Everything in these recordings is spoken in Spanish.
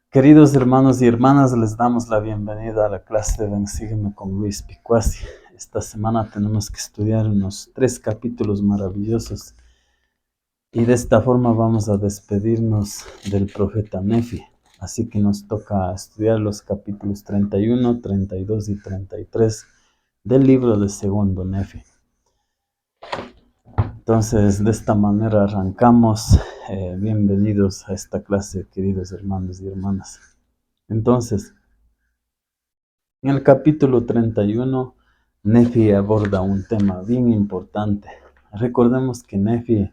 Queridos hermanos y hermanas, les damos la bienvenida a la clase de Ven, Sígueme con Luis Picuasi. Esta semana tenemos que estudiar unos 3 capítulos maravillosos y de esta forma vamos a despedirnos del profeta Nefi. Así que nos toca estudiar los capítulos 31, 32 y 33 del libro de segundo Nefi. Entonces, de esta manera arrancamos. Bienvenidos a esta clase, queridos hermanos y hermanas. Entonces, en el capítulo 31, Nefi aborda un tema bien importante. Recordemos que Nefi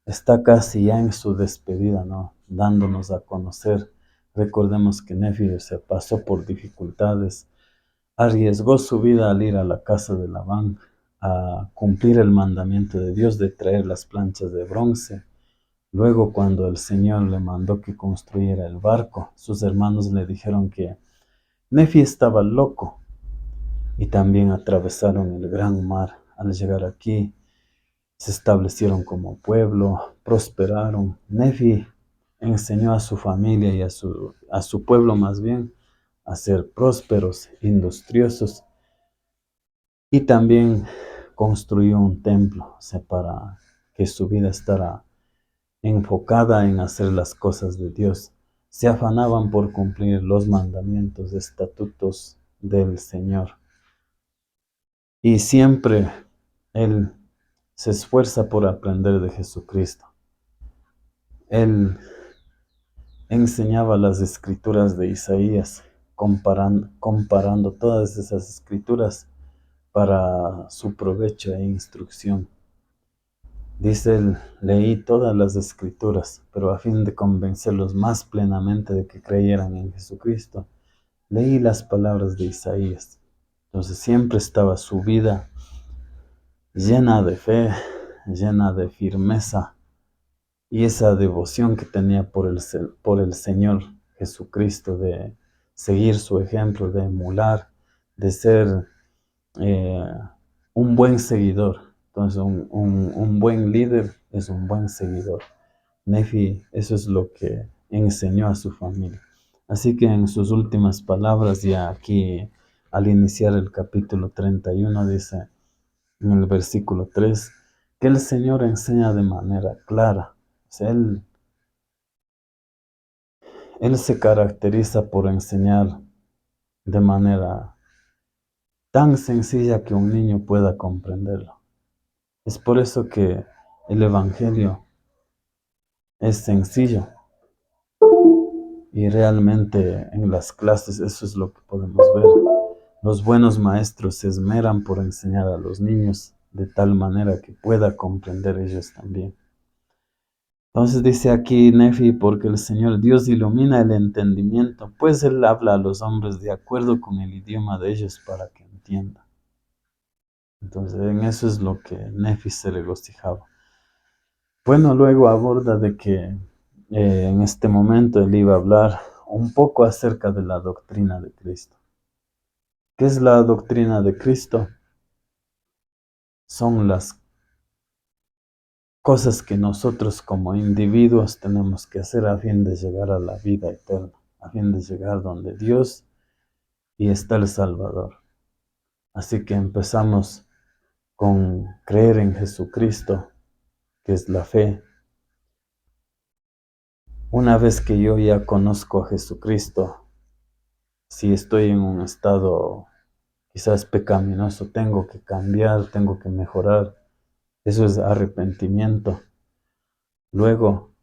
está casi ya en su despedida, ¿no? Dándonos a conocer. Recordemos que Nefi se pasó por dificultades, arriesgó su vida al ir a la casa de Labán, a cumplir el mandamiento de Dios de traer las planchas de bronce. Luego, cuando el Señor le mandó que construyera el barco, sus hermanos le dijeron que Nefi estaba loco y también atravesaron el gran mar. Al llegar aquí, se establecieron como pueblo, prosperaron. Nefi enseñó a su familia y a su pueblo más bien a ser prósperos, industriosos, y también construyó un templo, o sea, para que su vida estará enfocada en hacer las cosas de Dios. Se afanaban por cumplir los mandamientos, estatutos del Señor. Y siempre Él se esfuerza por aprender de Jesucristo. Él enseñaba las escrituras de Isaías, comparando todas esas escrituras para su provecho e instrucción. Dice él, leí todas las escrituras, pero a fin de convencerlos más plenamente de que creyeran en Jesucristo, leí las palabras de Isaías. Entonces siempre estaba su vida llena de fe, llena de firmeza, y esa devoción que tenía por el Señor Jesucristo, de seguir su ejemplo, de emular, de ser eh, un buen seguidor. Entonces, un buen líder es un buen seguidor. Nefi, eso es lo que enseñó a su familia. Así que en sus últimas palabras, ya aquí al iniciar el capítulo 31, dice en el versículo 3, que el Señor enseña de manera clara. O sea, Él se caracteriza por enseñar de manera tan sencilla que un niño pueda comprenderlo. Es por eso que el Evangelio es sencillo y realmente en las clases eso es lo que podemos ver. Los buenos maestros se esmeran por enseñar a los niños de tal manera que pueda comprender ellos también. Entonces dice aquí Nefi, porque el Señor Dios ilumina el entendimiento, pues Él habla a los hombres de acuerdo con el idioma de ellos para que entiendan. Entonces en eso es lo que Nefi se regocijaba. Bueno, luego aborda de que en este momento él iba a hablar un poco acerca de la doctrina de Cristo. ¿Qué es la doctrina de Cristo? Son las cosas que nosotros como individuos tenemos que hacer a fin de llegar a la vida eterna, a fin de llegar donde Dios y está el Salvador. Así que empezamos con creer en Jesucristo, que es la fe. Una vez que yo ya conozco a Jesucristo, si estoy en un estado quizás pecaminoso, tengo que cambiar, tengo que mejorar. Eso es arrepentimiento. Luego,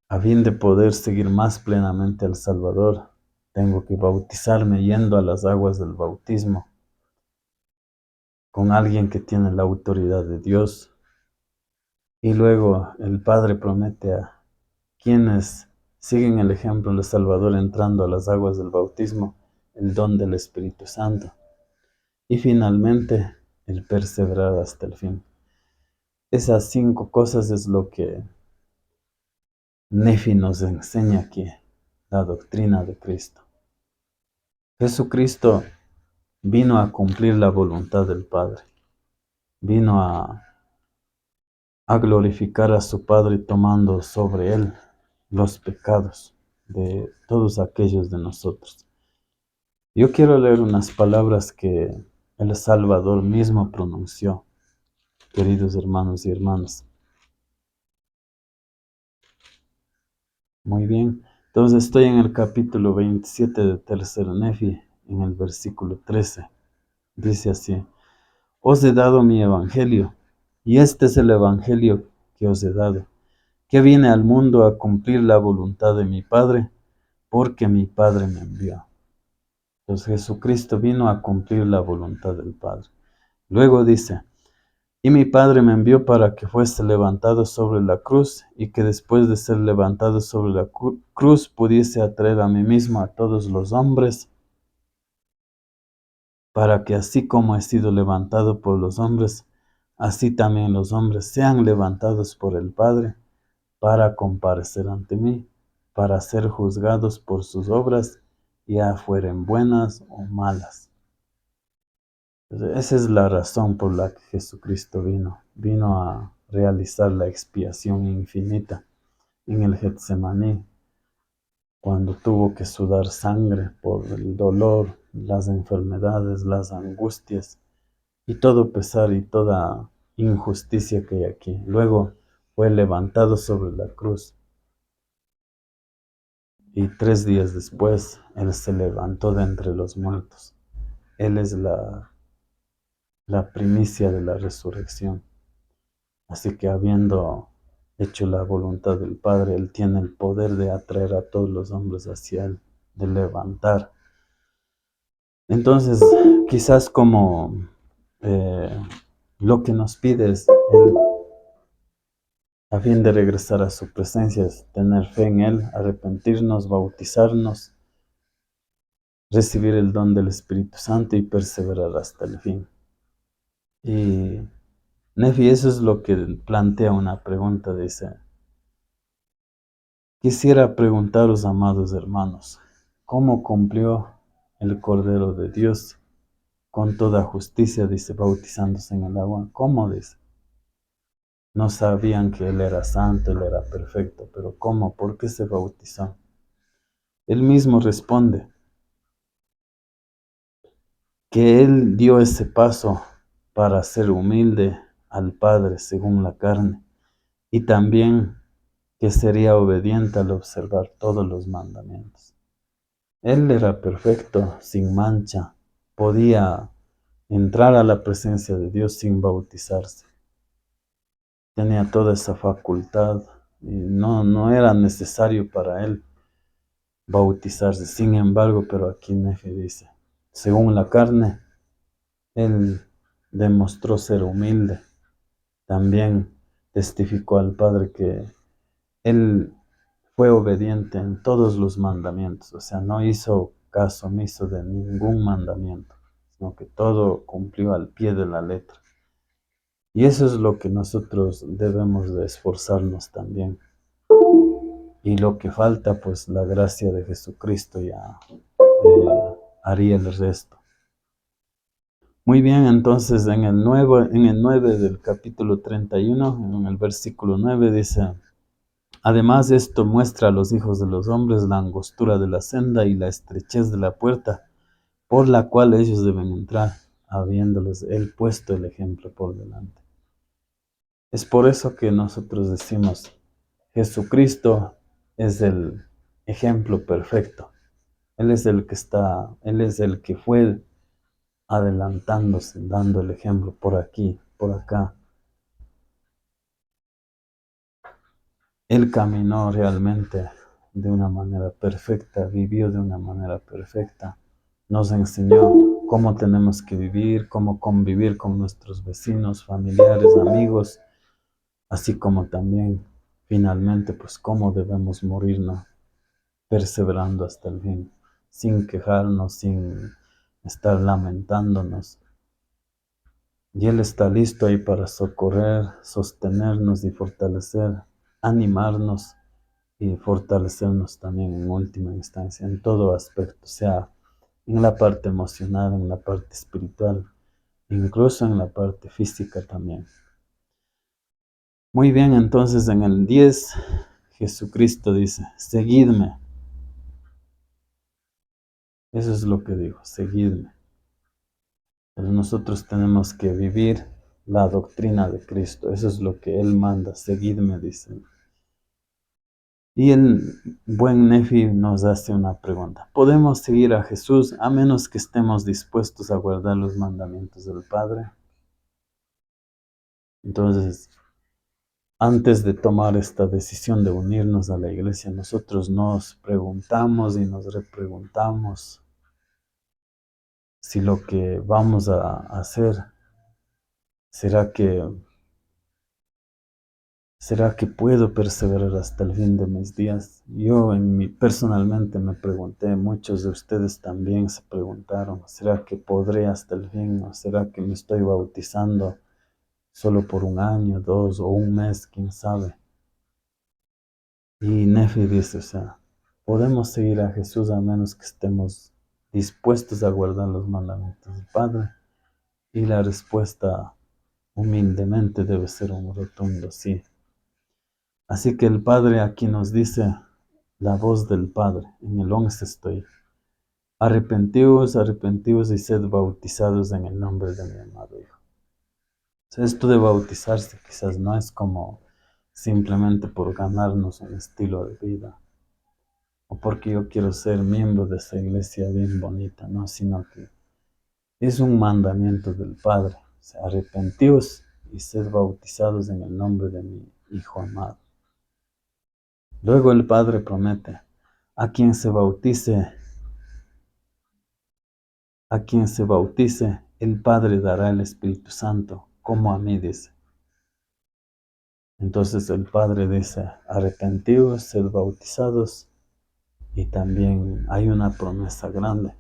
a fin de poder seguir más plenamente al Salvador, tengo que bautizarme yendo a las aguas del bautismo con alguien que tiene la autoridad de Dios. Y luego el Padre promete a quienes siguen el ejemplo del Salvador entrando a las aguas del bautismo, el don del Espíritu Santo. Y finalmente, el perseverar hasta el fin. Esas 5 cosas es lo que Nefi nos enseña aquí, la doctrina de Cristo. Jesucristo vino a cumplir la voluntad del Padre. Vino a glorificar a su Padre tomando sobre él los pecados. de todos aquellos de nosotros. Yo quiero leer unas palabras que el Salvador mismo pronunció, queridos hermanos y hermanas. Muy bien, entonces estoy en el capítulo 27 de Tercer Nefi, en el versículo 13. Dice así: Os he dado mi evangelio, y este es el evangelio que os he dado, que vine al mundo a cumplir la voluntad de mi Padre, porque mi Padre me envió. Entonces Jesucristo vino a cumplir la voluntad del Padre. Luego dice: Y mi Padre me envió para que fuese levantado sobre la cruz, y que después de ser levantado sobre la cruz pudiese atraer a mí mismo a todos los hombres, para que así como he sido levantado por los hombres, así también los hombres sean levantados por el Padre, para comparecer ante mí, para ser juzgados por sus obras, ya fueren buenas o malas. Esa es la razón por la que Jesucristo vino a realizar la expiación infinita en el Getsemaní, cuando tuvo que sudar sangre por el dolor, las enfermedades, las angustias y todo pesar y toda injusticia que hay aquí. Luego fue levantado sobre la cruz y 3 días después Él se levantó de entre los muertos. Él es la primicia de la resurrección. Así que habiendo hecho la voluntad del Padre, Él tiene el poder de atraer a todos los hombres hacia Él, de levantar. Entonces, quizás como lo que nos pide es Él, a fin de regresar a su presencia, es tener fe en Él, arrepentirnos, bautizarnos, recibir el don del Espíritu Santo y perseverar hasta el fin. Y Nefi, eso es lo que plantea una pregunta, dice: quisiera preguntaros, amados hermanos, ¿cómo cumplió el Cordero de Dios con toda justicia, dice, bautizándose en el agua? ¿Cómo, dice? No sabían que Él era santo, Él era perfecto, pero ¿cómo? ¿Por qué se bautizó? Él mismo responde que Él dio ese paso para ser humilde al Padre según la carne, y también que sería obediente al observar todos los mandamientos. Él era perfecto, sin mancha, podía entrar a la presencia de Dios sin bautizarse. Tenía toda esa facultad y no era necesario para él bautizarse. Sin embargo, pero aquí Nefi dice, según la carne, él demostró ser humilde. También testificó al Padre que él fue obediente en todos los mandamientos, o sea, no hizo caso omiso de ningún mandamiento, sino que todo cumplió al pie de la letra. Y eso es lo que nosotros debemos de esforzarnos también. Y lo que falta, pues la gracia de Jesucristo ya haría el resto. Muy bien, entonces en el 9 del capítulo 31, en el versículo 9 dice: Además, esto muestra a los hijos de los hombres la angostura de la senda y la estrechez de la puerta por la cual ellos deben entrar, habiéndoles Él puesto el ejemplo por delante. Es por eso que nosotros decimos, Jesucristo es el ejemplo perfecto. Él es Él es el que fue adelantándose, dando el ejemplo por aquí, por acá. Él caminó realmente de una manera perfecta, vivió de una manera perfecta. Nos enseñó cómo tenemos que vivir, cómo convivir con nuestros vecinos, familiares, amigos, así como también, finalmente, pues cómo debemos morirnos, perseverando hasta el fin, sin quejarnos, sin estar lamentándonos. Y Él está listo ahí para socorrer, sostenernos y fortalecer, animarnos y fortalecernos también en última instancia, en todo aspecto, sea en la parte emocional, en la parte espiritual, incluso en la parte física también. Muy bien, entonces en el 10, Jesucristo dice, seguidme. Eso es lo que dijo, seguidme. Pero nosotros tenemos que vivir la doctrina de Cristo. Eso es lo que Él manda, seguidme, dice. Y el buen Nefi nos hace una pregunta. ¿Podemos seguir a Jesús a menos que estemos dispuestos a guardar los mandamientos del Padre? Entonces, antes de tomar esta decisión de unirnos a la iglesia, nosotros nos preguntamos y nos repreguntamos si lo que vamos a hacer, ¿será que puedo perseverar hasta el fin de mis días? Yo personalmente me pregunté, muchos de ustedes también se preguntaron, ¿será que podré hasta el fin? ¿O será que me estoy bautizando solo por un año, 2 o un mes, quién sabe? Y Nefi dice, o sea, podemos seguir a Jesús a menos que estemos dispuestos a guardar los mandamientos del Padre. Y la respuesta humildemente debe ser un rotundo sí. Así que el Padre aquí nos dice la voz del Padre. En el 11 estoy. Arrepentíos, arrepentíos y sed bautizados en el nombre de mi amado Hijo. O sea, esto de bautizarse quizás no es como simplemente por ganarnos un estilo de vida o porque yo quiero ser miembro de esa iglesia bien bonita, no, sino que es un mandamiento del Padre. O sea, arrepentíos y sed bautizados en el nombre de mi Hijo amado. Luego el Padre promete, a quien se bautice, el Padre dará el Espíritu Santo, como a mí dice. Entonces el Padre dice, arrepentíos, sed bautizados, y también hay una promesa grande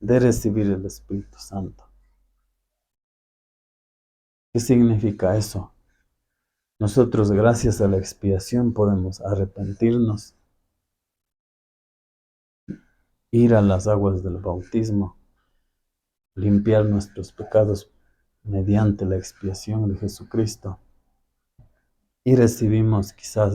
de recibir el Espíritu Santo. ¿Qué significa eso? Nosotros, gracias a la expiación, podemos arrepentirnos, ir a las aguas del bautismo, limpiar nuestros pecados mediante la expiación de Jesucristo. Y recibimos quizás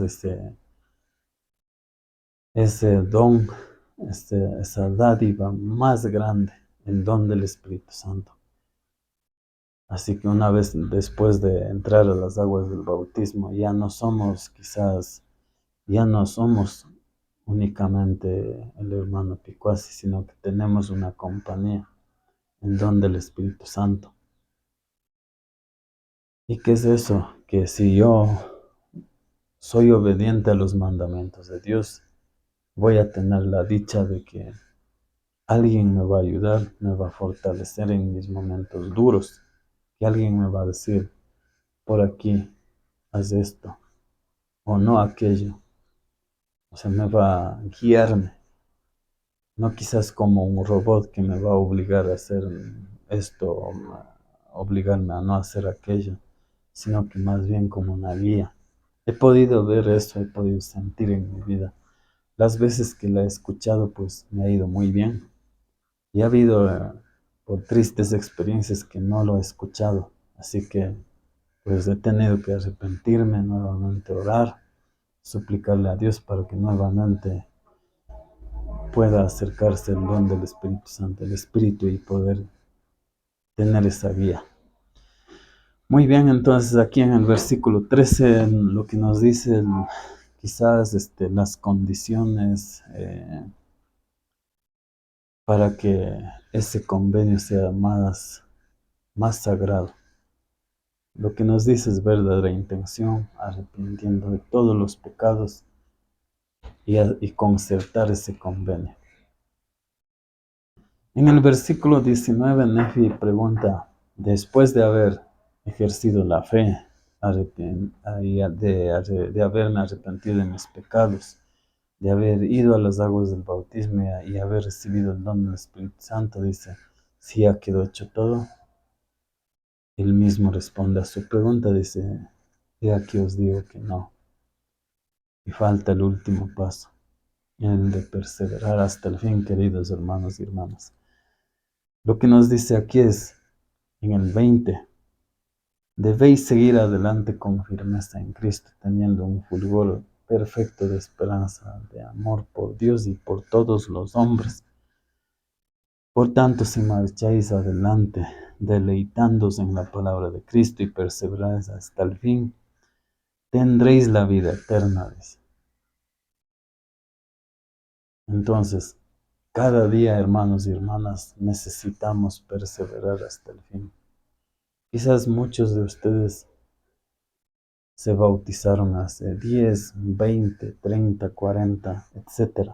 ese don, esa dádiva más grande, el don del Espíritu Santo. Así que una vez después de entrar a las aguas del bautismo, ya no somos únicamente el hermano Picuasi, sino que tenemos una compañía, el don del Espíritu Santo. ¿Y qué es eso? Que si yo soy obediente a los mandamientos de Dios, voy a tener la dicha de que alguien me va a ayudar, me va a fortalecer en mis momentos duros, que alguien me va a decir, por aquí, haz esto, o no aquello. O sea, me va a guiarme, no quizás como un robot que me va a obligar a hacer esto, o obligarme a no hacer aquello, sino que más bien como una guía. He podido ver eso, he podido sentir en mi vida. Las veces que la he escuchado, pues me ha ido muy bien. Y ha habido, por tristes experiencias, que no lo he escuchado. Así que, pues he tenido que arrepentirme, nuevamente orar, suplicarle a Dios para que nuevamente pueda acercarse el don del Espíritu Santo, el Espíritu, y poder tener esa guía. Muy bien, entonces aquí en el versículo 13, lo que nos dice quizás las condiciones para que ese convenio sea más sagrado. Lo que nos dice es verdadera intención, arrepintiendo de todos los pecados y concertar ese convenio. En el versículo 19, Nefi pregunta, después de haber ejercido la fe, de haberme arrepentido de mis pecados, de haber ido a las aguas del bautismo y haber recibido el don del Espíritu Santo, dice, si ya quedó hecho todo. Él mismo responde a su pregunta, dice, he aquí os digo que no. Y falta el último paso, el de perseverar hasta el fin, queridos hermanos y hermanas. Lo que nos dice aquí es, en el 20, debéis seguir adelante con firmeza en Cristo, teniendo un fulgor perfecto de esperanza, de amor por Dios y por todos los hombres, Por tanto, si marcháis adelante, deleitándoos en la palabra de Cristo y perseveráis hasta el fin, tendréis la vida eterna, dice. Entonces, cada día, hermanos y hermanas, necesitamos perseverar hasta el fin. Quizás muchos de ustedes se bautizaron hace 10, 20, 30, 40, etc.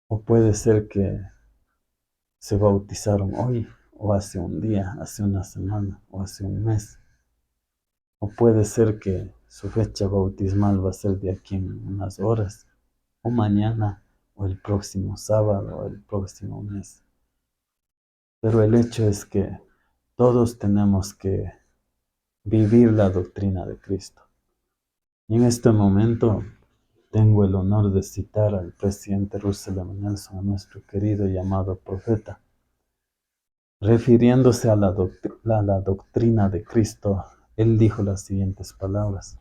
O puede ser que se bautizaron hoy, o hace un día, hace una semana, o hace un mes. O puede ser que su fecha bautismal va a ser de aquí en unas horas, o mañana, o el próximo sábado, o el próximo mes. Pero el hecho es que todos tenemos que vivir la doctrina de Cristo. Y en este momento tengo el honor de citar al presidente Russell M. Nelson, a nuestro querido y amado profeta, refiriéndose a la doctrina de Cristo. Él dijo las siguientes palabras: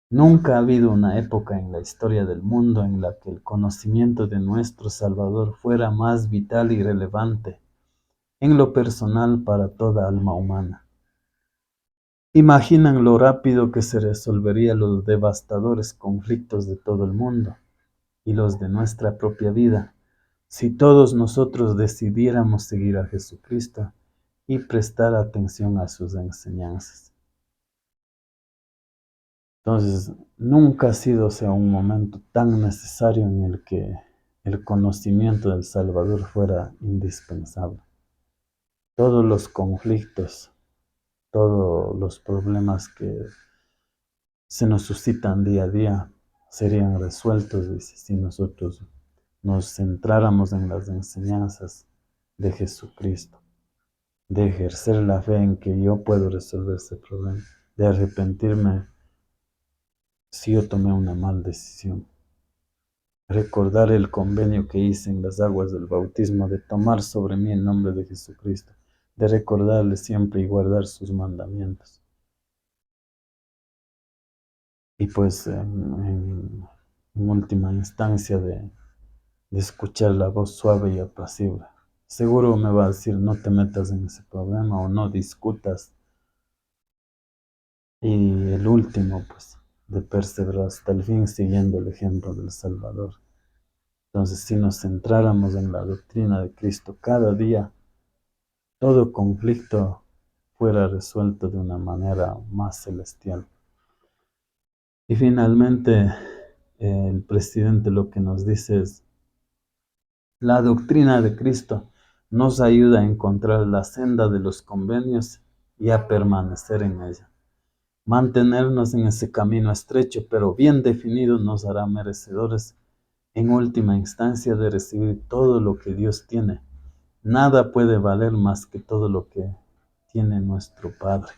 nunca ha habido una época en la historia del mundo en la que el conocimiento de nuestro Salvador fuera más vital y relevante en lo personal para toda alma humana. Imaginan lo rápido que se resolverían los devastadores conflictos de todo el mundo y los de nuestra propia vida si todos nosotros decidiéramos seguir a Jesucristo y prestar atención a sus enseñanzas. Entonces, nunca ha sido, un momento tan necesario en el que el conocimiento del Salvador fuera indispensable. Todos los conflictos, todos los problemas que se nos suscitan día a día serían resueltos, dice, si nosotros nos centráramos en las enseñanzas de Jesucristo, de ejercer la fe en que yo puedo resolver ese problema, de arrepentirme si yo tomé una mala decisión, recordar el convenio que hice en las aguas del bautismo de tomar sobre mí el nombre de Jesucristo, de recordarle siempre y guardar sus mandamientos. Y pues en última instancia de escuchar la voz suave y apacible. Seguro me va a decir, no te metas en ese problema o no discutas. Y el último, pues, de perseverar hasta el fin siguiendo el ejemplo del Salvador. Entonces, si nos centráramos en la doctrina de Cristo cada día, todo conflicto fuera resuelto de una manera más celestial. Y finalmente, el presidente lo que nos dice es: la doctrina de Cristo nos ayuda a encontrar la senda de los convenios y a permanecer en ella. Mantenernos en ese camino estrecho pero bien definido nos hará merecedores en última instancia de recibir todo lo que Dios tiene. Nada puede valer más que todo lo que tiene nuestro Padre.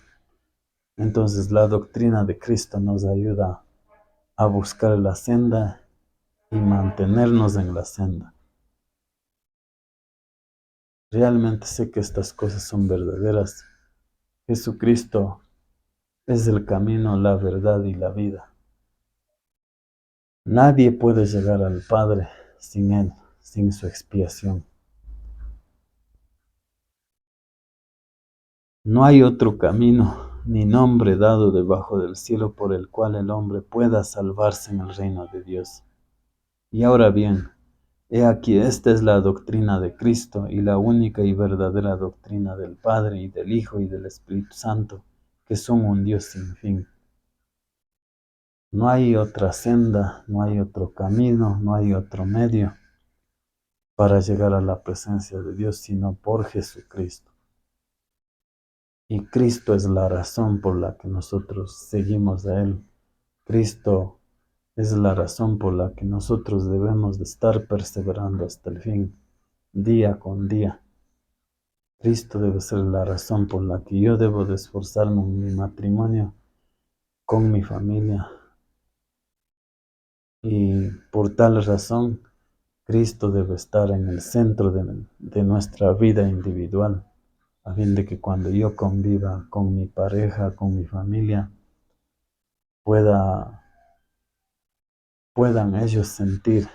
Entonces la doctrina de Cristo nos ayuda a buscar la senda y mantenernos en la senda. Realmente sé que estas cosas son verdaderas. Jesucristo es el camino, la verdad y la vida. Nadie puede llegar al Padre sin Él, sin su expiación. No hay otro camino ni nombre dado debajo del cielo por el cual el hombre pueda salvarse en el reino de Dios. Y ahora bien, he aquí, esta es la doctrina de Cristo y la única y verdadera doctrina del Padre y del Hijo y del Espíritu Santo, que son un Dios sin fin. No hay otra senda, no hay otro camino, no hay otro medio para llegar a la presencia de Dios, sino por Jesucristo. Y Cristo es la razón por la que nosotros seguimos a Él. Cristo es la razón por la que nosotros debemos de estar perseverando hasta el fin, día con día. Cristo debe ser la razón por la que yo debo de esforzarme en mi matrimonio, con mi familia. Y por tal razón, Cristo debe estar en el centro de nuestra vida individual, a fin de que cuando yo conviva con mi pareja, con mi familia, puedan ellos sentir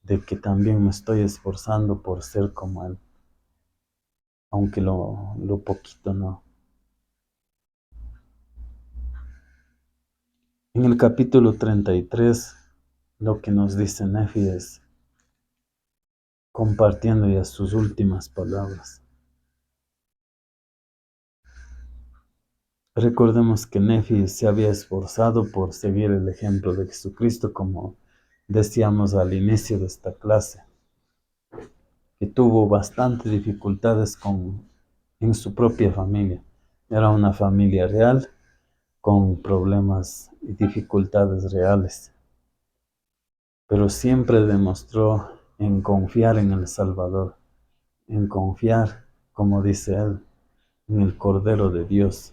de que también me estoy esforzando por ser como Él, aunque lo poquito no. En el capítulo 33, lo que nos dice Nefi es compartiendo ya sus últimas palabras. Recordemos que Nefi se había esforzado por seguir el ejemplo de Jesucristo, como decíamos al inicio de esta clase, que tuvo bastantes dificultades en su propia familia. Era una familia real con problemas y dificultades reales, pero siempre demostró en confiar en el Salvador, en confiar, como dice él, en el Cordero de Dios,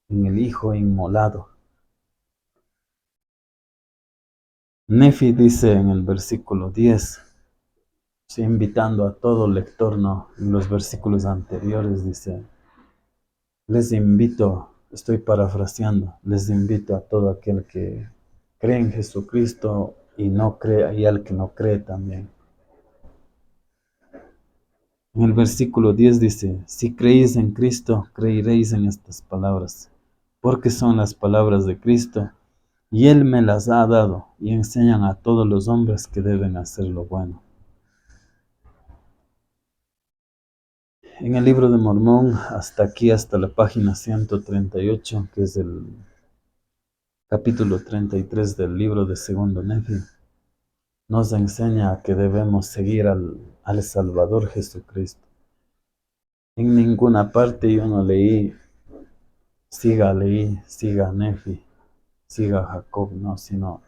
en el Hijo inmolado. Nefi dice en el versículo 10, invitando a todo lector, ¿no? En los versículos anteriores dice, les invito, estoy parafraseando, les invito a todo aquel que cree en Jesucristo y no cree, y al que no cree también. En el versículo 10 dice, si creéis en Cristo, creeréis en estas palabras, porque son las palabras de Cristo, y Él me las ha dado, y enseñan a todos los hombres que deben hacer lo bueno. En el libro de Mormón, hasta aquí, hasta la página 138, que es el capítulo 33 del libro de Segundo Nefi, nos enseña que debemos seguir al Salvador Jesucristo. En ninguna parte yo no leí, siga Nefi, siga Jacob, no, sino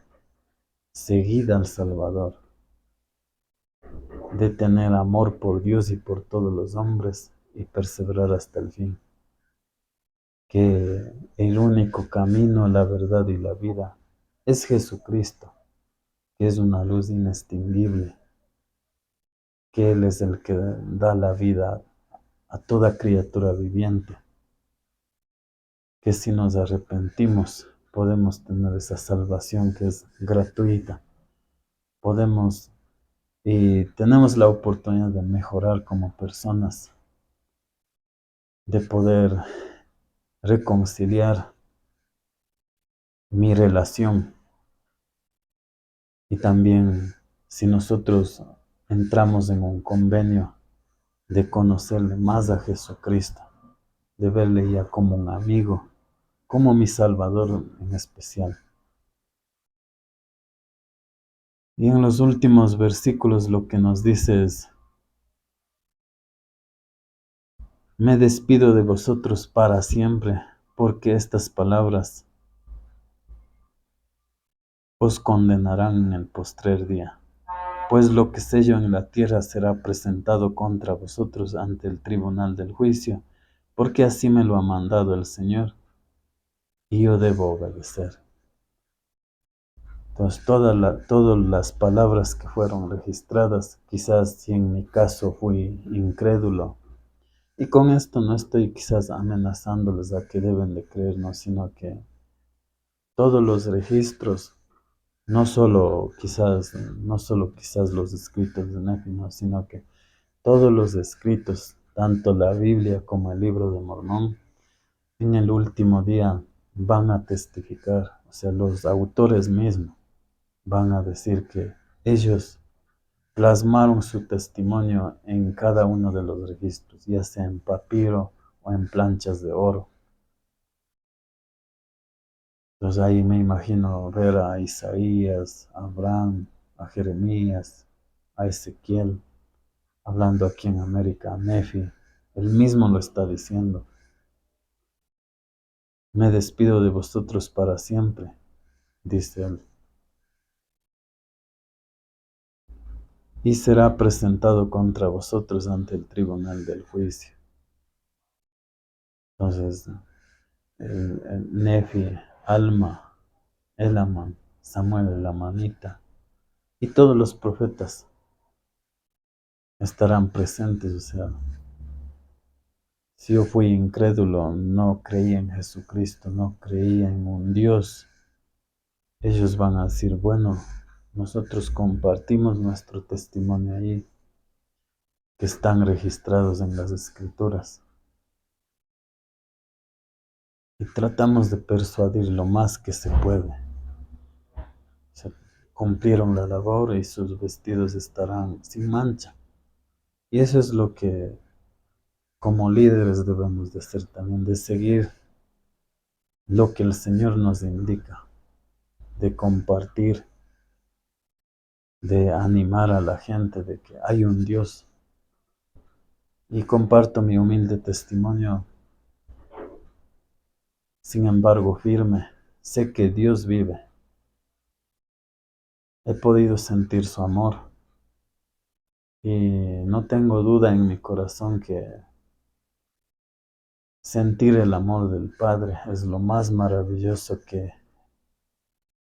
seguid al Salvador, de tener amor por Dios y por todos los hombres y perseverar hasta el fin. Que el único camino, la verdad y la vida es Jesucristo, que es una luz inextinguible, que Él es el que da la vida a toda criatura viviente, que si nos arrepentimos podemos tener esa salvación que es gratuita, podemos y tenemos la oportunidad de mejorar como personas, de poder reconciliar mi relación. Y también si nosotros entramos en un convenio de conocerle más a Jesucristo, de verle ya como un amigo, como mi Salvador en especial. Y en los últimos versículos lo que nos dice es, me despido de vosotros para siempre, porque estas palabras os condenarán en el postrer día. Pues lo que sello en la tierra será presentado contra vosotros ante el tribunal del juicio, porque así me lo ha mandado el Señor, y yo debo obedecer. Entonces, todas las palabras que fueron registradas, quizás si en mi caso fui incrédulo, y con esto no estoy quizás amenazándoles a que deben de creernos, sino que todos los registros, no solo quizás los escritos de Nefi, no, sino que todos los escritos, tanto la Biblia como el libro de Mormón, en el último día van a testificar, o sea, los autores mismos van a decir que ellos plasmaron su testimonio en cada uno de los registros, ya sea en papiro o en planchas de oro. Entonces ahí me imagino ver a Isaías, a Abraham, a Jeremías, a Ezequiel, hablando aquí en América, a Nefi. Él mismo lo está diciendo. Me despido de vosotros para siempre, dice él, y será presentado contra vosotros ante el tribunal del juicio. Entonces, el Nefi, Alma, Elaman, Samuel, el Amanita y todos los profetas estarán presentes. O sea, si yo fui incrédulo, no creía en Jesucristo, no creía en un Dios, ellos van a decir, bueno, nosotros compartimos nuestro testimonio ahí, que están registrados en las Escrituras, y tratamos de persuadir lo más que se puede. Se cumplieron la labor y sus vestidos estarán sin mancha. Y eso es lo que como líderes debemos de hacer también, de seguir lo que el Señor nos indica, de compartir, de animar a la gente de que hay un Dios. Y comparto mi humilde testimonio, sin embargo firme. Sé que Dios vive. He podido sentir su amor y no tengo duda en mi corazón que sentir el amor del Padre es lo más maravilloso que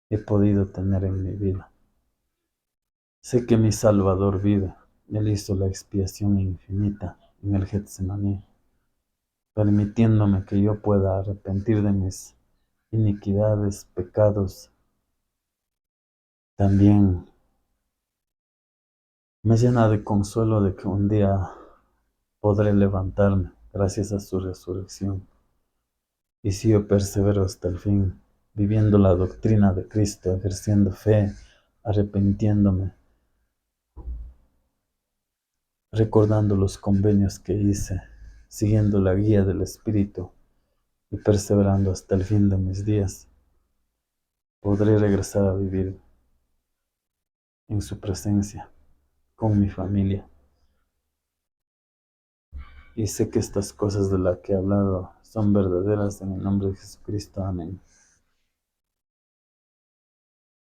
he podido tener en mi vida. Sé que mi Salvador vive. Él hizo la expiación infinita en el Getsemaní, permitiéndome que yo pueda arrepentir de mis iniquidades, pecados. También me llena de consuelo de que un día podré levantarme gracias a su resurrección. Y si yo persevero hasta el fin, viviendo la doctrina de Cristo, ejerciendo fe, arrepintiéndome, recordando los convenios que hice, siguiendo la guía del Espíritu y perseverando hasta el fin de mis días, podré regresar a vivir en su presencia, con mi familia. Y sé que estas cosas de las que he hablado son verdaderas en el nombre de Jesucristo. Amén.